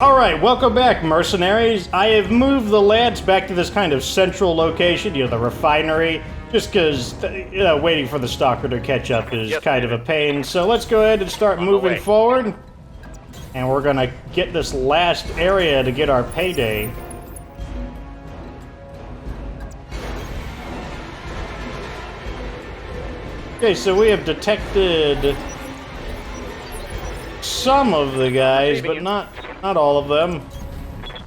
Alright, welcome back, mercenaries. I have moved the lads back to this kind of central location, the refinery, just because, waiting for the stalker to catch up is kind of a pain. So let's go ahead and start moving forward. And we're gonna get this last area to get our payday. Okay, so we have detected some of the guys, but not all of them.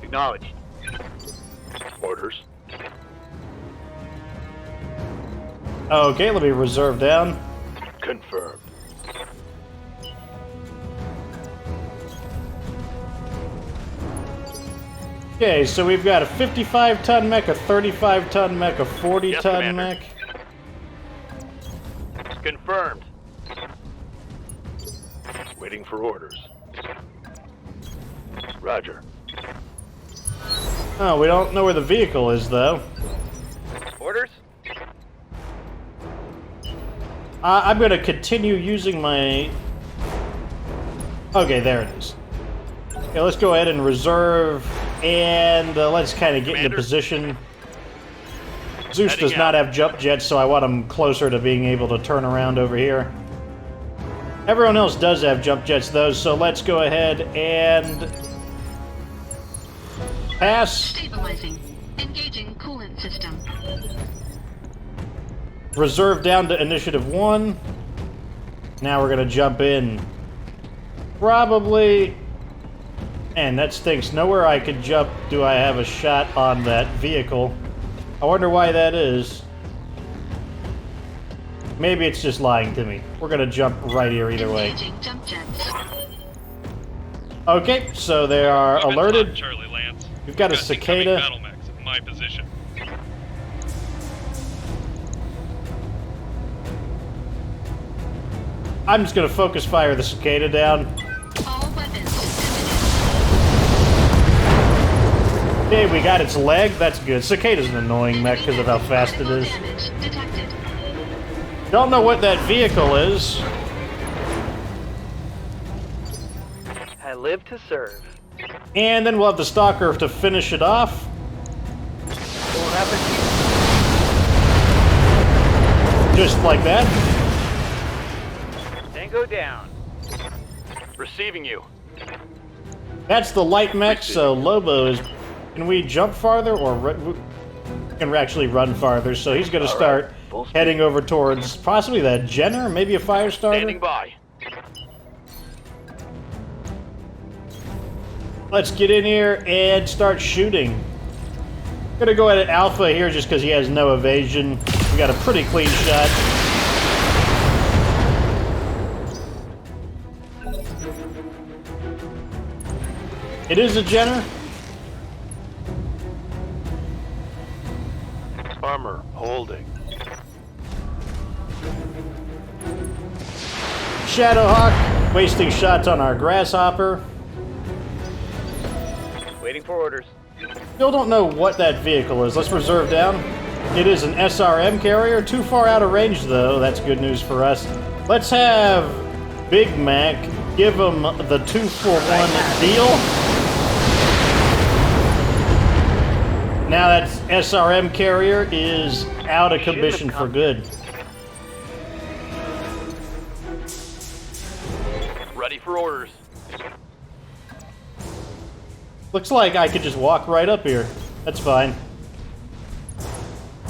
Acknowledged. Orders. Okay, let me reserve down. Confirmed. Okay, so we've got a 55-ton mech, a 35-ton mech, a 40-ton mech. Confirmed. Waiting for orders. Roger. Oh, we don't know where the vehicle is, though. Orders? I'm going to continue using my... Okay, there it is. Okay, let's go ahead and reserve, and let's kind of get into position. Zeus does not have jump jets, so I want him closer to being able to turn around over here. Everyone else does have jump jets, though, so let's go ahead and... pass. Stabilizing. Engaging coolant system. Reserve down to initiative 1. Now we're gonna jump in. Probably... Man, that stinks. Nowhere I could jump do I have a shot on that vehicle. I wonder why that is. Maybe it's just lying to me. We're gonna jump right here either way. Jump jets. Okay, so they are alerted. Charlie Lance. We've got a cicada. Battle mechs in my position. I'm just gonna focus fire the cicada down. All weapons. Okay, we got its leg. That's good. Cicada's an annoying mech because of how fast it is. Damage detected. Don't know what that vehicle is. I live to serve. And then we'll have the stalker to finish it off. Won't happen Just like that. to you. Tango down. Receiving you. That's the light mech, so Lobo is... Can we jump farther, or... We can actually run farther, so he's going to start heading over towards possibly that Jenner, maybe a fire starter. Standing by. Let's get in here and start shooting. Gonna go at Alpha here just because he has no evasion. We got a pretty clean shot. It is a Jenner. Armor holding. Shadowhawk wasting shots on our grasshopper. Waiting for orders. Still don't know what that vehicle is. Let's reserve down. It is an SRM carrier. Too far out of range, though. That's good news for us. Let's have Big Mac give him the 2-for-1 deal. Now that SRM carrier is out of commission for good. Ready for orders. Looks like I could just walk right up here. That's fine.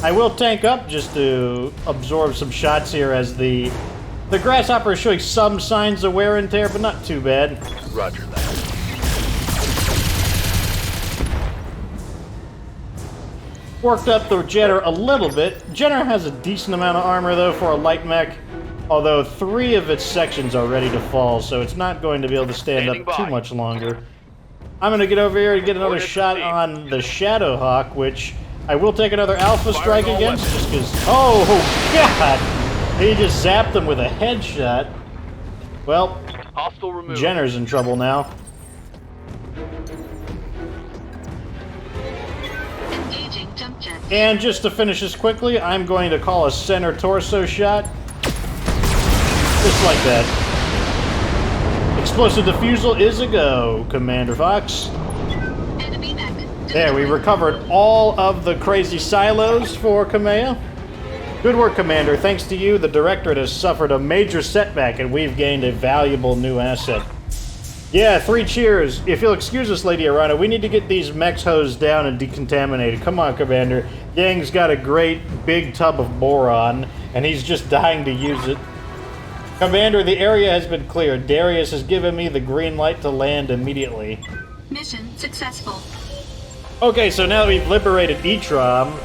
I will tank up just to absorb some shots here as the grasshopper is showing some signs of wear and tear, but not too bad. Roger that. Worked up the Jenner a little bit. Jenner has a decent amount of armor, though, for a light mech. Although 3 of its sections are ready to fall, so it's not going to be able to stand up too much longer. I'm going to get over here and get another shot on the Shadowhawk, which I will take another Alpha strike against, just because... Oh, God! He just zapped him with a headshot. Well, Hostile removed. Jenner's in trouble now. Engaging jump jets. And just to finish this quickly, I'm going to call a center torso shot. Just like that. Explosive defusal is a go, Commander Fox. Enemy mech. There, we recovered all of the crazy silos for Kamea. Good work, Commander. Thanks to you, the Directorate has suffered a major setback and we've gained a valuable new asset. Yeah, 3 cheers. If you'll excuse us, Lady Arano, we need to get these mechs hosed down and decontaminated. Come on, Commander. Yang's got a great big tub of boron, and he's just dying to use it. Commander, the area has been cleared. Darius has given me the green light to land immediately. Mission successful. Okay, so now that we've liberated Itrom,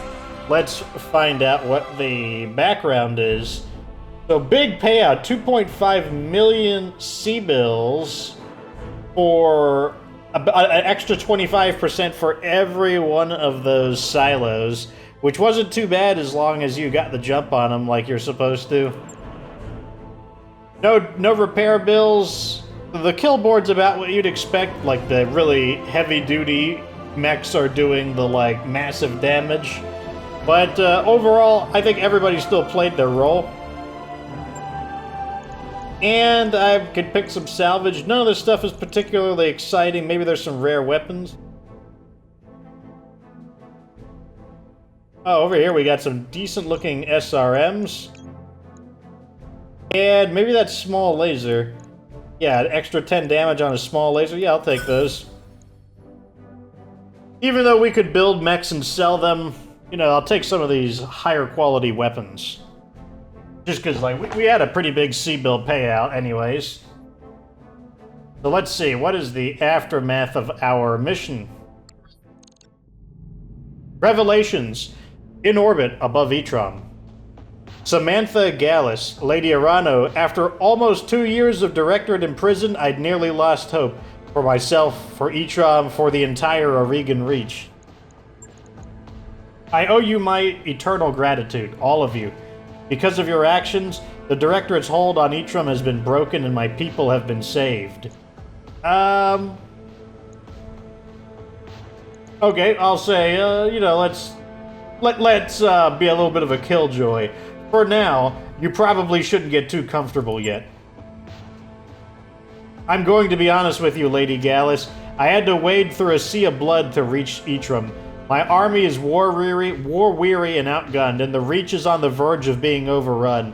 let's find out what the background is. So, big payout, 2.5 million C-bills for an extra 25% for every one of those silos, which wasn't too bad as long as you got the jump on them like you're supposed to. No repair bills. The kill board's about what you'd expect, like the really heavy-duty mechs are doing the, like, massive damage. But overall, I think everybody still played their role. And I could pick some salvage. None of this stuff is particularly exciting. Maybe there's some rare weapons. Oh, over here we got some decent-looking SRMs. And maybe that small laser. Yeah, an extra 10 damage on a small laser. Yeah, I'll take those. Even though we could build mechs and sell them, you know, I'll take some of these higher quality weapons. Just because, like, we had a pretty big C-bill payout anyways. So let's see, what is the aftermath of our mission? Revelations. In orbit above Itrom. Samantha Gallas, Lady Arano, after almost 2 years of Directorate in prison, I'd nearly lost hope. For myself, for Itrom, for the entire Aurigan Reach. I owe you my eternal gratitude, all of you. Because of your actions, the Directorate's hold on Itrom has been broken and my people have been saved. Okay, I'll say, you know, let's be a little bit of a killjoy. For now, you probably shouldn't get too comfortable yet. I'm going to be honest with you, Lady Gallas. I had to wade through a sea of blood to reach Itrom. My army is war-weary and outgunned, and the Reach is on the verge of being overrun.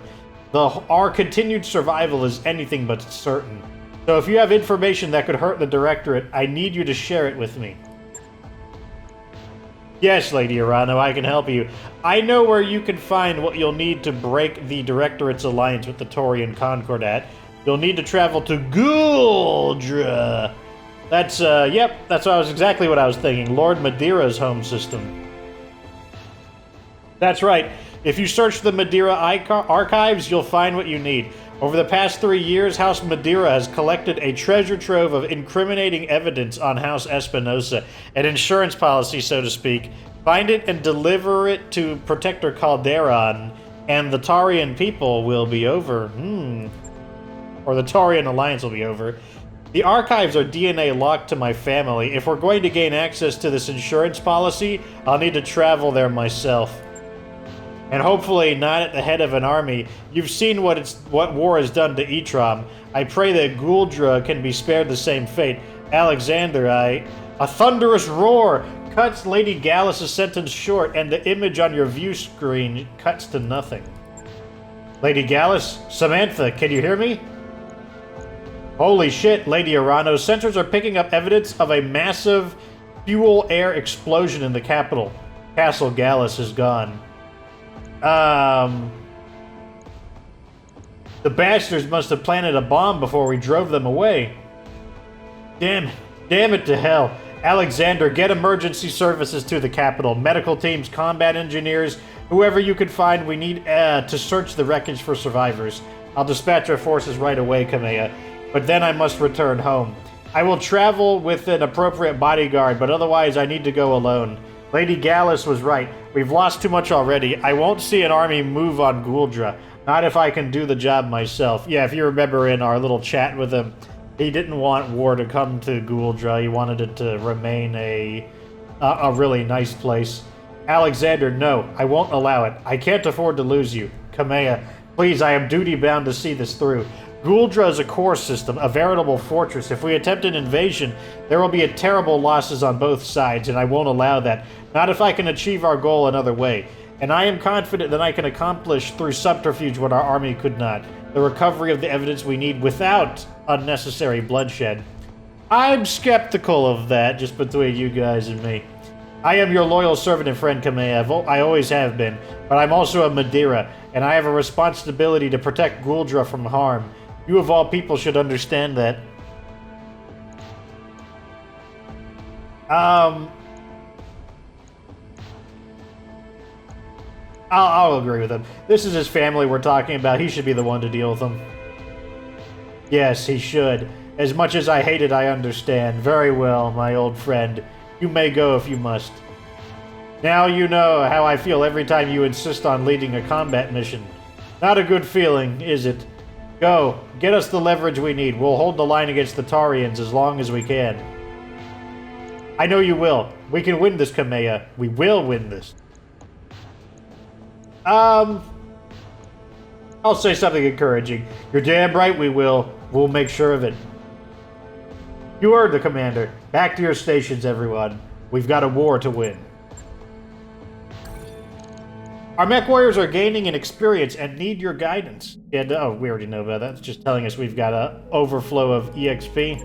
Our continued survival is anything but certain. So if you have information that could hurt the Directorate, I need you to share it with me. Yes, Lady Arano, I can help you. I know where you can find what you'll need to break the Directorate's alliance with the Taurian Concordat. You'll need to travel to Guldra. That's, yep, that's exactly what I was thinking. Lord Medeira's home system. That's right. If you search the Medeira archives, you'll find what you need. Over the past 3 years, House Medeira has collected a treasure trove of incriminating evidence on House Espinosa, an insurance policy, so to speak. Find it and deliver it to Protector Calderon, and the Taurian people will be over. Or the Taurian alliance will be over. The archives are DNA locked to my family. If we're going to gain access to this insurance policy, I'll need to travel there myself. And hopefully not at the head of an army. You've seen what war has done to Itrom. I pray that Guldra can be spared the same fate. Alexander, A thunderous roar cuts Lady Gallas' sentence short, and the image on your view screen cuts to nothing. Lady Gallas? Samantha, can you hear me? Holy shit, Lady Arano. Sensors are picking up evidence of a massive fuel-air explosion in the capital. Castle Gallas is gone. The bastards must have planted a bomb before we drove them away. Damn it to hell. Alexander, get emergency services to the capital. Medical teams, combat engineers, whoever you can find, we need to search the wreckage for survivors. I'll dispatch our forces right away, Kamea. But then I must return home. I will travel with an appropriate bodyguard, but otherwise I need to go alone. Lady Gallas was right. We've lost too much already. I won't see an army move on Guldra. Not if I can do the job myself. Yeah, if you remember in our little chat with him, he didn't want war to come to Guldra. He wanted it to remain a really nice place. Alexander, no, I won't allow it. I can't afford to lose you. Kamea, please, I am duty-bound to see this through. Guldra is a core system, a veritable fortress. If we attempt an invasion, there will be terrible losses on both sides, and I won't allow that. Not if I can achieve our goal another way. And I am confident that I can accomplish through subterfuge what our army could not. The recovery of the evidence we need without unnecessary bloodshed. I'm skeptical of that, just between you guys and me. I am your loyal servant and friend, Kamea. I always have been. But I'm also a Medeira, and I have a responsibility to protect Guldra from harm. You of all people should understand that. I'll agree with him. This is his family we're talking about. He should be the one to deal with them. Yes, he should. As much as I hate it, I understand. Very well, my old friend. You may go if you must. Now you know how I feel every time you insist on leading a combat mission. Not a good feeling, is it? Go, get us the leverage we need. We'll hold the line against the Taurians as long as we can. I know you will. We can win this, Kamea. We will win this. I'll say something encouraging. You're damn right we will. We'll make sure of it. You heard the commander. Back to your stations, everyone. We've got a war to win. Our mech warriors are gaining in experience and need your guidance. And, oh, we already know about that. It's just telling us we've got an overflow of EXP.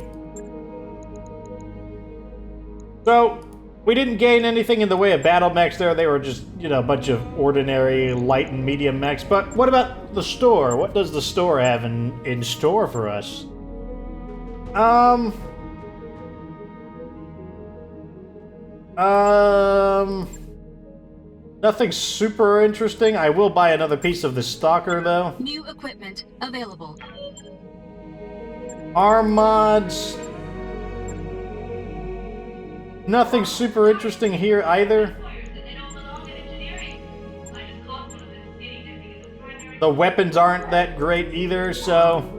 So, we didn't gain anything in the way of battle mechs there. They were just, you know, a bunch of ordinary light and medium mechs. But what about the store? What does the store have in store for us? Nothing super interesting. I will buy another piece of the Stalker, though. New equipment available. Arm mods. Nothing super interesting here either. The weapons aren't that great either, so...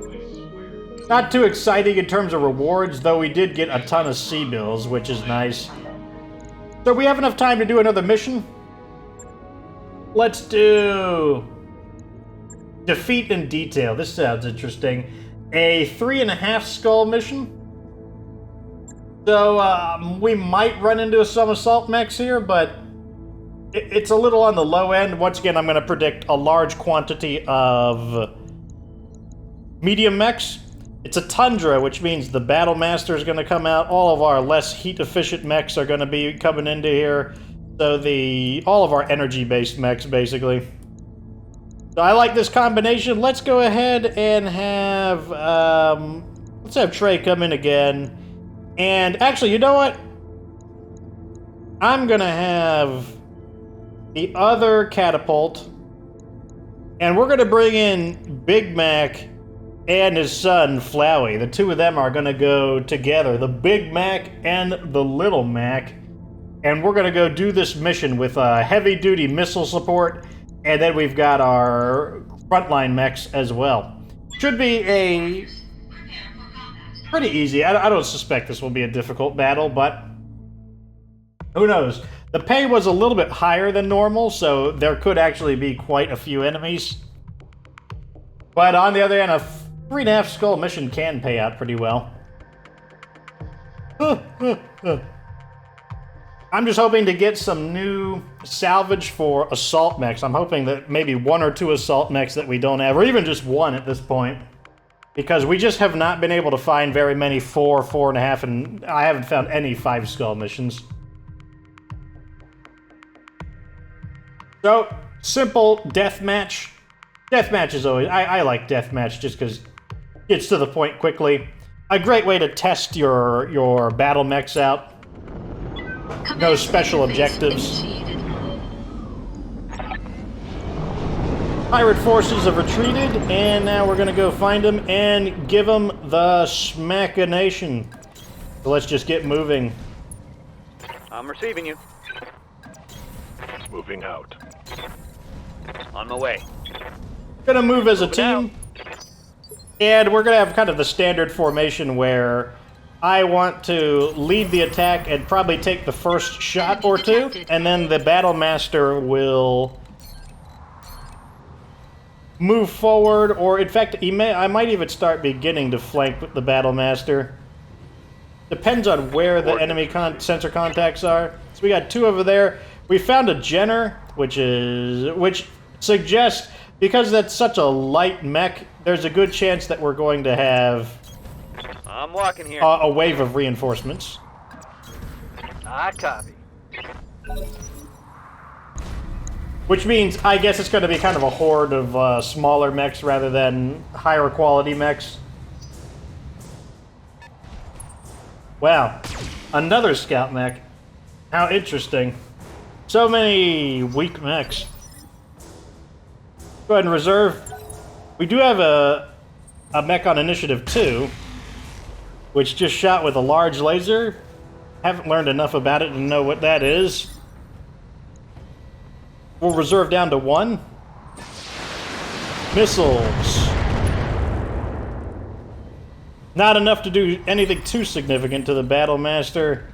Not too exciting in terms of rewards, though we did get a ton of C-bills, which is nice. So we have enough time to do another mission? Let's do... Defeat in detail. This sounds interesting. A 3.5 skull mission? So, we might run into some assault mechs here, but it's a little on the low end. Once again, I'm going to predict a large quantity of medium mechs. It's a tundra, which means the Battle Master is going to come out. All of our less heat-efficient mechs are going to be coming into here. So all of our energy-based mechs, basically. So I like this combination. Let's go ahead and have, let's have Trey come in again. And actually, you know what? I'm gonna have the other catapult, and we're gonna bring in Big Mac and his son, Flowey. The two of them are gonna go together. The Big Mac and the Little Mac. And we're gonna go do this mission with heavy-duty missile support, and then we've got our frontline mechs as well. Should be a pretty easy. I don't suspect this will be a difficult battle, but who knows? The pay was a little bit higher than normal, so there could actually be quite a few enemies. But on the other hand, a 3.5 skull mission can pay out pretty well. I'm just hoping to get some new salvage for assault mechs. I'm hoping that maybe 1 or 2 assault mechs that we don't have, or even just 1 at this point. Because we just have not been able to find very many 4, 4.5, and I haven't found any 5 skull missions. So, simple deathmatch. Deathmatch is always... I like deathmatch just because it gets to the point quickly. A great way to test your battle mechs out. No special objectives. Pirate forces have retreated, and now we're gonna go find them and give them the smackination. So let's just get moving. I'm receiving you. Moving out. On my way. Gonna move as a team, and we're gonna have kind of the standard formation where I want to lead the attack and probably take the first shot or two, and then the Battle Master will move forward, or in fact, I might even start beginning to flank with the Battlemaster. Depends on where the enemy sensor contacts are. So we got 2 over there. We found a Jenner, which suggests, because that's such a light mech, there's a good chance that we're going to have I'm walking here. a wave of reinforcements. I copy. Which means, I guess it's going to be kind of a horde of smaller mechs rather than higher quality mechs. Wow. Another scout mech. How interesting. So many weak mechs. Go ahead and reserve. We do have a mech on Initiative 2, which just shot with a large laser. Haven't learned enough about it to know what that is. We'll reserve down to 1. Missiles. Not enough to do anything too significant to the Battlemaster.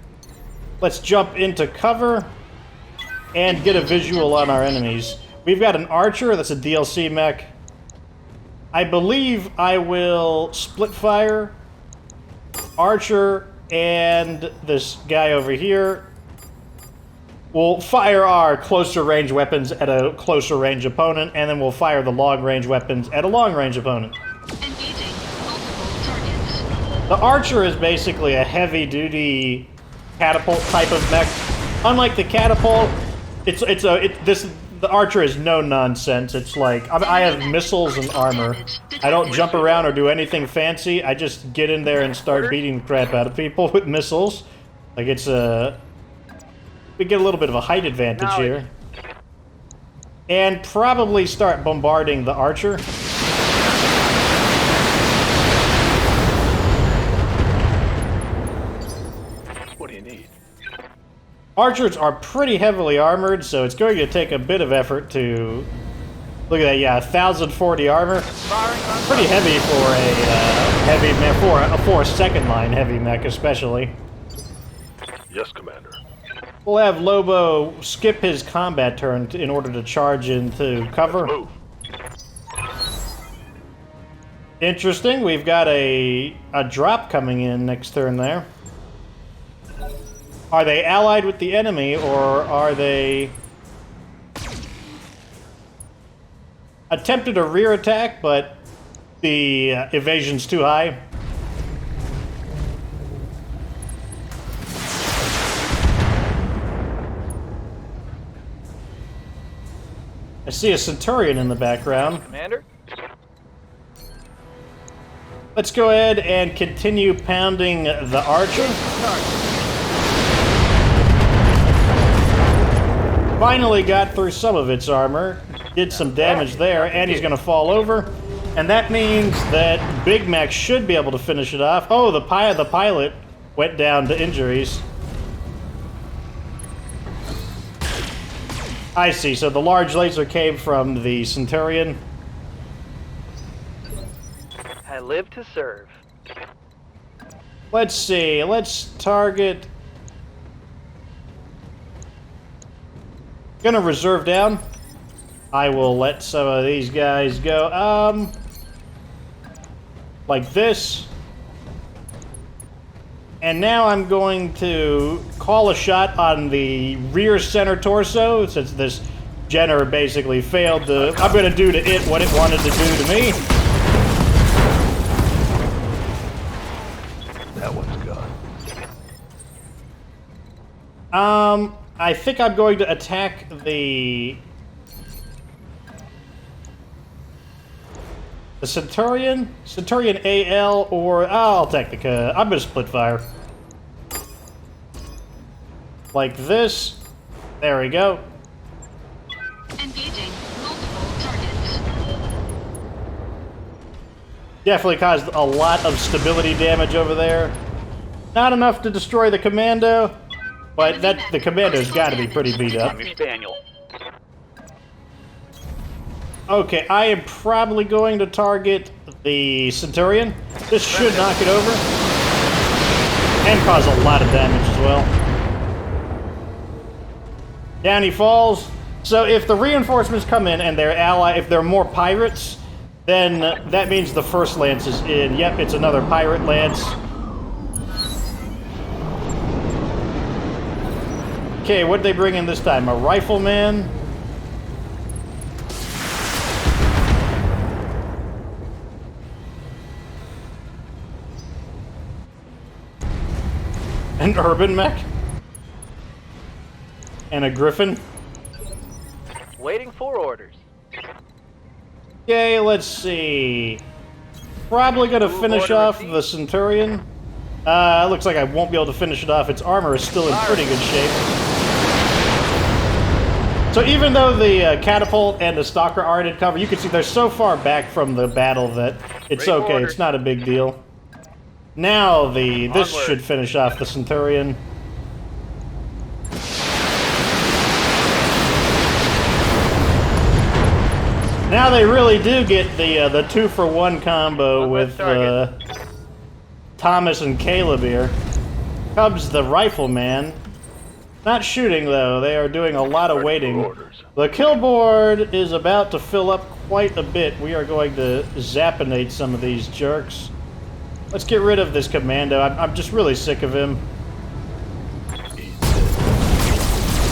Let's jump into cover and get a visual on our enemies. We've got an Archer, that's a DLC mech. I believe I will split fire Archer and this guy over here. We'll fire our closer range weapons at a closer range opponent, and then we'll fire the long range weapons at a long range opponent. Engaging multiple targets. The Archer is basically a heavy-duty catapult type of mech. Unlike the catapult, the Archer is no nonsense. It's like I have missiles and armor. I don't jump around or do anything fancy. I just get in there and start beating the crap out of people with missiles. Like it's we get a little bit of a height advantage here. And probably start bombarding the Archer. What do you need? Archers are pretty heavily armored, so it's going to take a bit of effort to... Look at that, yeah, 1,040 armor. Pretty heavy for a for a second line heavy mech, especially. Yes, Commander. We'll have Lobo skip his combat turn in order to charge into cover. Move. Interesting, we've got a drop coming in next turn there. Are they allied with the enemy, or are they... Attempted a rear attack, but the evasion's too high. I see a Centurion in the background. Commander? Let's go ahead and continue pounding the Archer. Finally got through some of its armor. Did some damage there, and he's going to fall over. And that means that Big Mac should be able to finish it off. Oh, the pilot went down to injuries. I see, so the large laser came from the Centurion. I live to serve. Let's see, let's target... Gonna reserve down. I will let some of these guys go. Like this. And now I'm going to call a shot on the rear center torso, since this Jenner basically failed to... I'm gonna do to it what it wanted to do to me. That one's gone. I think I'm going to attack the Centurion? Centurion AL, or... I'll attack the... I'm gonna split fire. Like this. There we go. Engaging multiple targets. Definitely caused a lot of stability damage over there. Not enough to destroy the Commando, but the Commando's got to be pretty beat up. I'm your spaniel. Okay, I am probably going to target the Centurion. This should knock it over. And cause a lot of damage as well. Down he falls. So if the reinforcements come in and they're if they're more pirates, then that means the first lance is in. Yep, it's another pirate lance. Okay, what'd they bring in this time? A rifleman? An urban mech? And a griffin? Waiting for orders. Okay, let's see. Probably gonna finish off the Centurion. Looks like I won't be able to finish it off. Its armor is still in pretty good shape. So even though the catapult and the stalker aren't in cover, you can see they're so far back from the battle that it's okay. It's not a big deal. Now this should finish off the Centurion. Now they really do get the 2-for-1 combo with Thomas and Caleb here. Comes the rifleman. Not shooting though, they are doing a lot of waiting. The kill board is about to fill up quite a bit. We are going to zappinate some of these jerks. Let's get rid of this commando. I'm just really sick of him.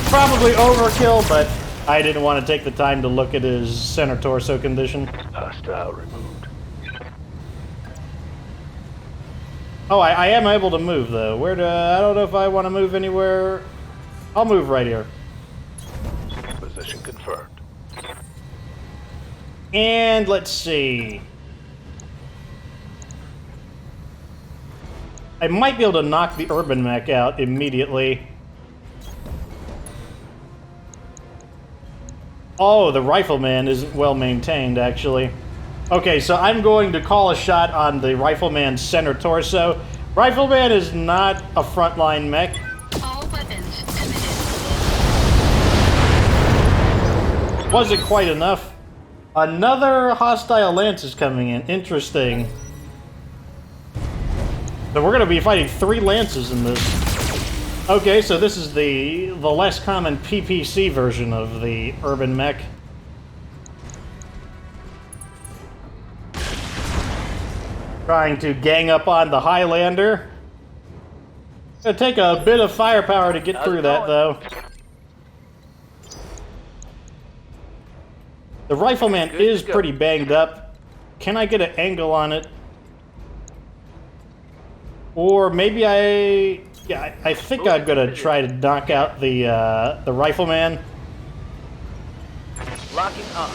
Probably overkill, but I didn't want to take the time to look at his center torso condition. Hostile removed. Oh, I am able to move though. Where do I don't know if I want to move anywhere. I'll move right here. Position confirmed. And let's see. I might be able to knock the urban mech out immediately. Oh, the rifleman isn't well maintained, actually. Okay, so I'm going to call a shot on the rifleman's center torso. Rifleman is not a frontline mech. All weapons committed. Wasn't quite enough. Another hostile lance is coming in. Interesting. So we're going to be fighting 3 lances in this. Okay, so this is the less common PPC version of the urban mech. Trying to gang up on the Highlander. Gonna take a bit of firepower to get through that, though. The rifleman is pretty banged up. Can I get an angle on it? Or maybe I think I'm gonna try to knock out the rifleman. Locking on.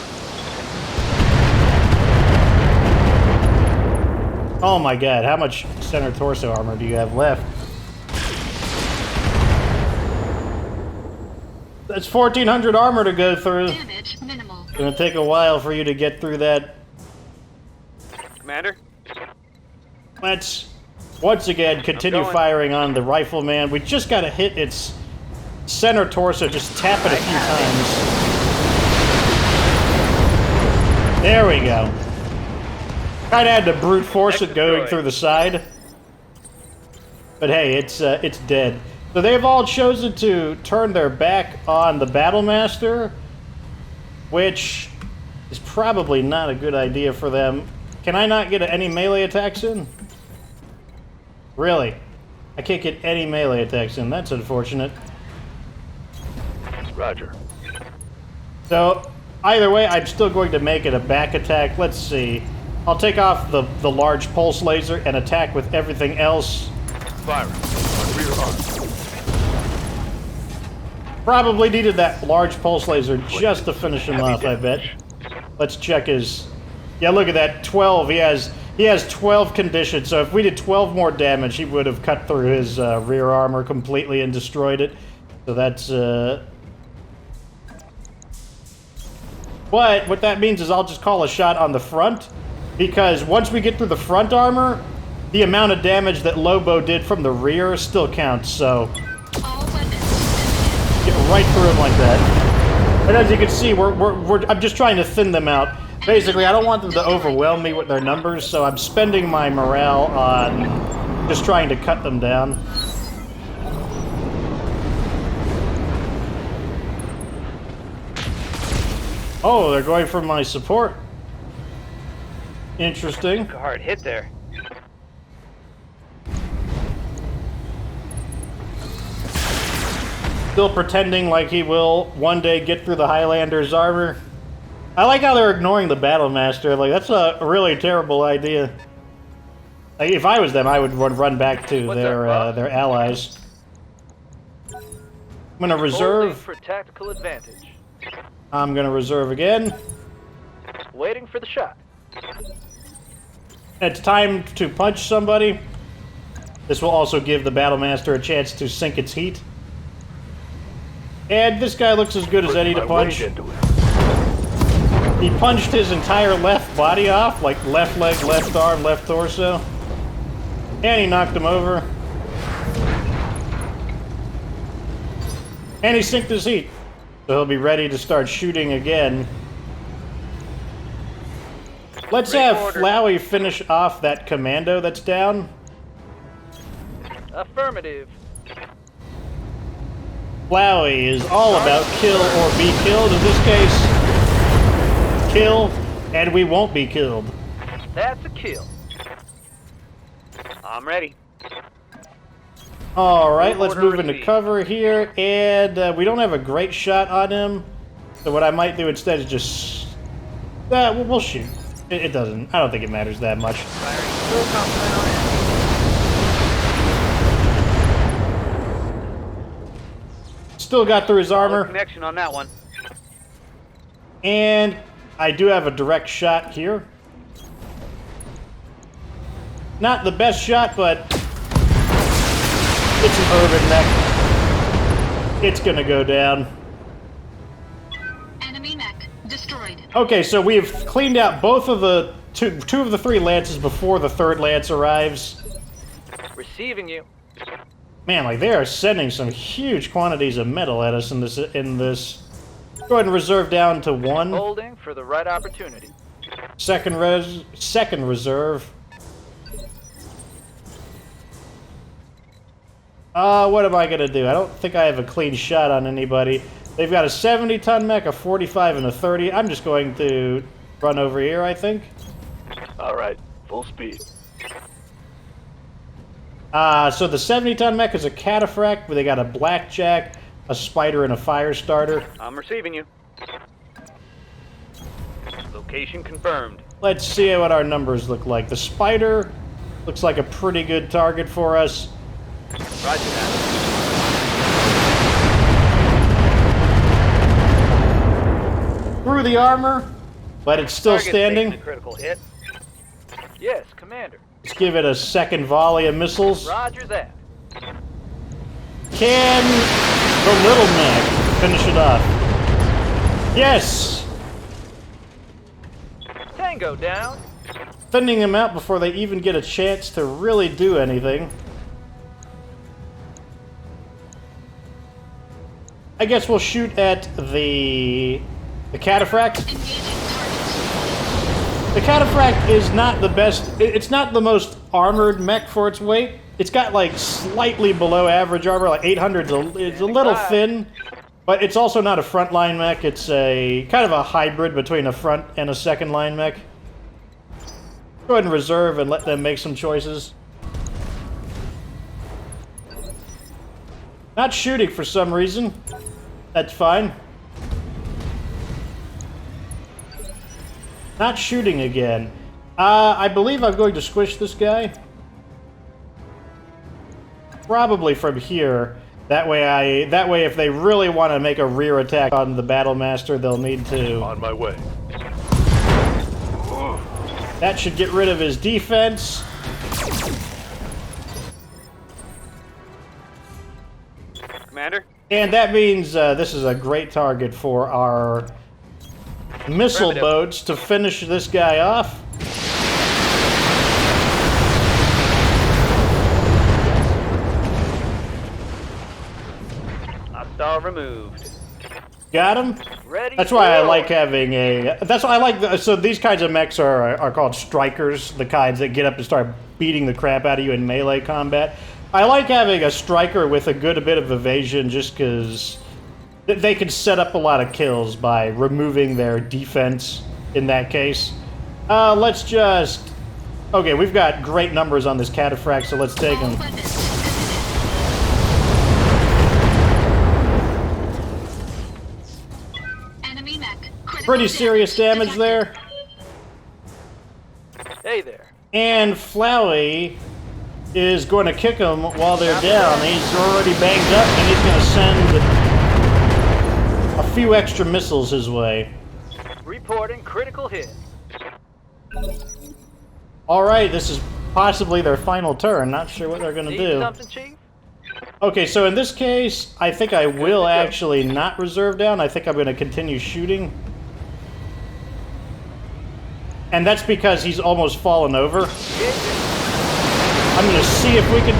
Oh my god, how much center torso armor do you have left? That's 1,400 armor to go through. Damage minimal. Gonna take a while for you to get through that. Commander? Let's once again continue firing on the rifleman. We just gotta hit its center torso, just tap it a few times. There we go. Kinda had to brute force it going through the side. But hey, it's dead. So they've all chosen to turn their back on the Battlemaster, which is probably not a good idea for them. Can I not get any melee attacks in? Really? I can't get any melee attacks in. That's unfortunate. Roger. So, either way, I'm still going to make it a back attack. Let's see. I'll take off the large pulse laser and attack with everything else. Firing. Rear arm. Probably needed that large pulse laser just to finish him off, I bet. Let's check his... Yeah, look at that. 12. He has 12 conditions, so if we did 12 more damage, he would have cut through his rear armor completely and destroyed it. So that's... But what that means is I'll just call a shot on the front, because once we get through the front armor, the amount of damage that Lobo did from the rear still counts, so... All weapons Get right through him like that. And as you can see, I'm just trying to thin them out. Basically, I don't want them to overwhelm me with their numbers, so I'm spending my morale on just trying to cut them down. Oh, they're going for my support. Interesting. Took a hard hit there. Still pretending like he will one day get through the Highlander's armor. I like how they're ignoring the Battlemaster. Like, that's a really terrible idea. Like, if I was them, I would run back to their allies. I'm gonna Holding reserve. for tactical advantage. I'm gonna reserve again. Waiting for the shot. It's time to punch somebody. This will also give the Battlemaster a chance to sink its heat. And this guy looks as good as any to punch. He punched his entire left body off, like left leg, left arm, left torso. And he knocked him over. And he sinked his heat. So he'll be ready to start shooting again. Let's have Flowey finish off that commando that's down. Affirmative. Flowey is all about kill or be killed. In this case, kill, and we won't be killed. That's a kill. I'm ready. Alright, let's Order move into received. cover here, and we don't have a great shot on him. So what I might do instead is just... we'll shoot. It doesn't. I don't think it matters that much. Firing full complement on it. Still got through his Solid armor. connection on that one. And I do have a direct shot here. Not the best shot, but it's an urban mech. It's gonna go down. Enemy mech destroyed. Okay, so we've cleaned out both of the two of the three lances before the third lance arrives. Receiving you. Man, like they are sending some huge quantities of metal at us in this. Go ahead and reserve down to 1. Holding for the right opportunity. Second reserve. What am I gonna do? I don't think I have a clean shot on anybody. They've got a 70-ton mech, a 45, and a 30. I'm just going to run over here, I think. All right, full speed. So the 70-ton mech is a cataphract, where they got a blackjack, a spider, and a fire starter. I'm receiving you. Location confirmed. Let's see what our numbers look like. The spider looks like a pretty good target for us. Roger that. Through the armor, but it's still Target's standing. taking a critical hit. Yes, Commander. Let's give it a second volley of missiles. Roger that. Can the little mech finish it off? Yes! Tango down. Thinning them out before they even get a chance to really do anything. I guess we'll shoot at the cataphract. Engaging target. The cataphract is not the best. It's not the most armored mech for its weight. It's got like slightly below average armor, like 800. It's a little thin, but it's also not a frontline mech. It's a kind of a hybrid between a front and a second line mech. Go ahead and reserve and let them make some choices. Not shooting for some reason. That's fine. Not shooting again. I believe I'm going to squish this guy. Probably from here. That way if they really want to make a rear attack on the Battlemaster, they'll need to. On my way. That should get rid of his defense. Commander. And that means this is a great target for our missile Affirmative. boats to finish this guy off. Hostile removed. Got him? Ready. That's why I for like order. having a... That's why I like... So these kinds of mechs are called strikers, the kinds that get up and start beating the crap out of you in melee combat. I like having a striker with a good bit of evasion just because They can set up a lot of kills by removing their defense in that case. Let's just... Okay, we've got great numbers on this cataphract, so let's take them. Enemy mech. Pretty serious damage there. Hey there. And Flowey is going to kick them while they're down. He's already banged up, and he's going to send a few extra missiles his way. Reporting critical hit. Alright, this is possibly their final turn. Not sure what they're going to Need do. something, Chief? Okay, so in this case, I think I will actually not reserve down. I think I'm going to continue shooting. And that's because he's almost fallen over. I'm going to see if we can...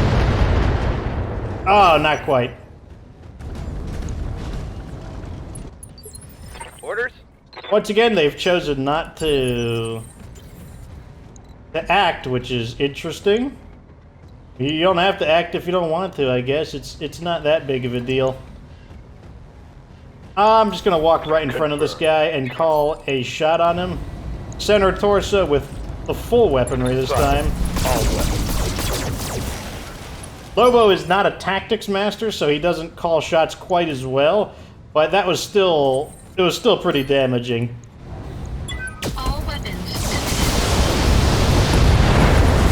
Oh, not quite. Orders? Once again, they've chosen not to act, which is interesting. You don't have to act if you don't want to, I guess. It's not that big of a deal. I'm just going to walk right in front of this guy and call a shot on him. Center torso with the full weaponry this time. Lobo is not a tactics master, so he doesn't call shots quite as well, but that was still... It was still pretty damaging. All weapons.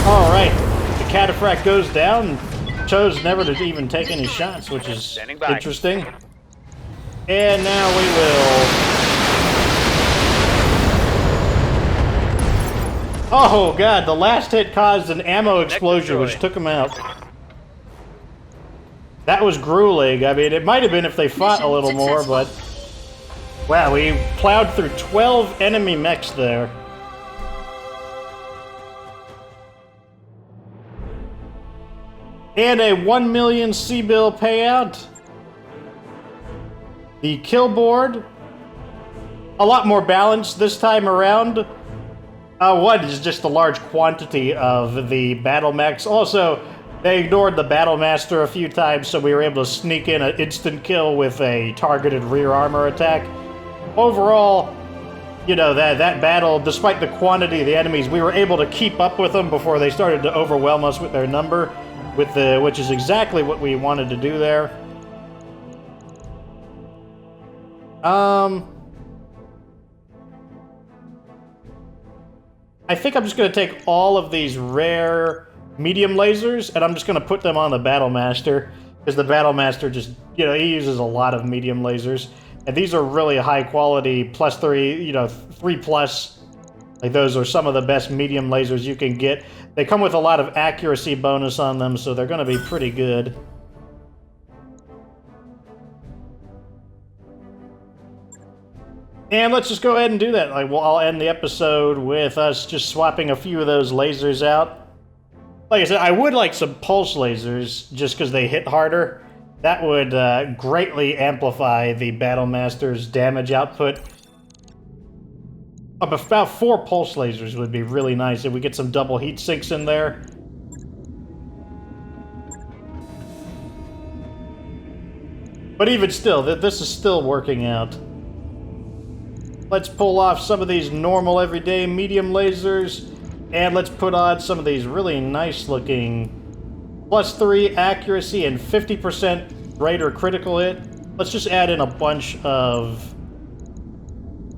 Alright, the cataphract goes down. Chose never to even take any shots, which is interesting. And now we will... Oh god, the last hit caused an ammo explosion, which took him out. That was grueling. I mean, it might have been if they fought a little more, but... Wow, we plowed through 12 enemy mechs there. And a 1 million C-bill payout. The kill board, a lot more balanced this time around. One is just the large quantity of the battle mechs. Also, they ignored the battle master a few times, so we were able to sneak in an instant kill with a targeted rear armor attack. Overall, you know, that battle, despite the quantity of the enemies, we were able to keep up with them before they started to overwhelm us with their number, which is exactly what we wanted to do there. I think I'm just going to take all of these rare medium lasers, and I'm just going to put them on the Battle Master, because the Battle Master just, you know, he uses a lot of medium lasers. And these are really high quality, +3, you know, 3+. Like, those are some of the best medium lasers you can get. They come with a lot of accuracy bonus on them, so they're going to be pretty good. And let's just go ahead and do that. Like, well, I'll end the episode with us just swapping a few of those lasers out. Like I said, I would like some pulse lasers, just because they hit harder. That would greatly amplify the Battle Master's damage output. About 4 pulse lasers would be really nice if we get some double heat sinks in there. But even still, this is still working out. Let's pull off some of these normal everyday medium lasers, and let's put on some of these really nice looking +3 accuracy and 50% greater critical hit. Let's just add in a bunch of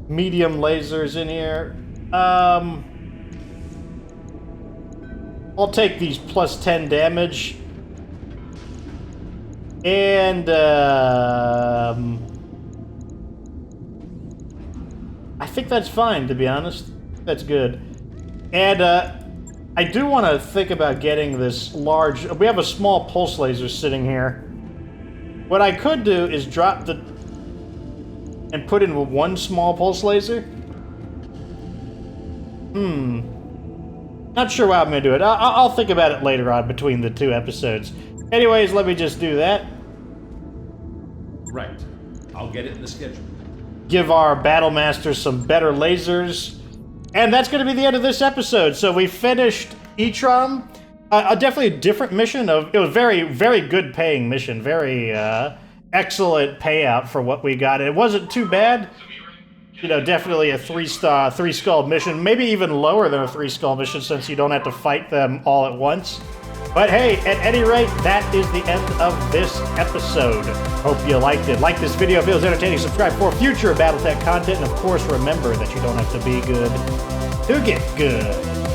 medium lasers in here. I'll take these +10 damage. And I think that's fine, to be honest. That's good. And I do want to think about getting this large... We have a small pulse laser sitting here. What I could do is drop the... and put in one small pulse laser. Not sure how I'm going to do it. I'll think about it later on between the 2 episodes. Anyways, let me just do that. Right. I'll get it in the schedule. Give our Battle Masters some better lasers. And that's going to be the end of this episode. So we finished Itrom. Definitely a different mission. It was very, very good paying mission. Very excellent payout for what we got. It wasn't too bad. You know, definitely a 3-star, 3-skull mission. Maybe even lower than a 3-skull mission since you don't have to fight them all at once. But hey, at any rate, that is the end of this episode. Hope you liked it. Like this video if it was entertaining. Subscribe for future BattleTech content. And of course, remember that you don't have to be good to get good.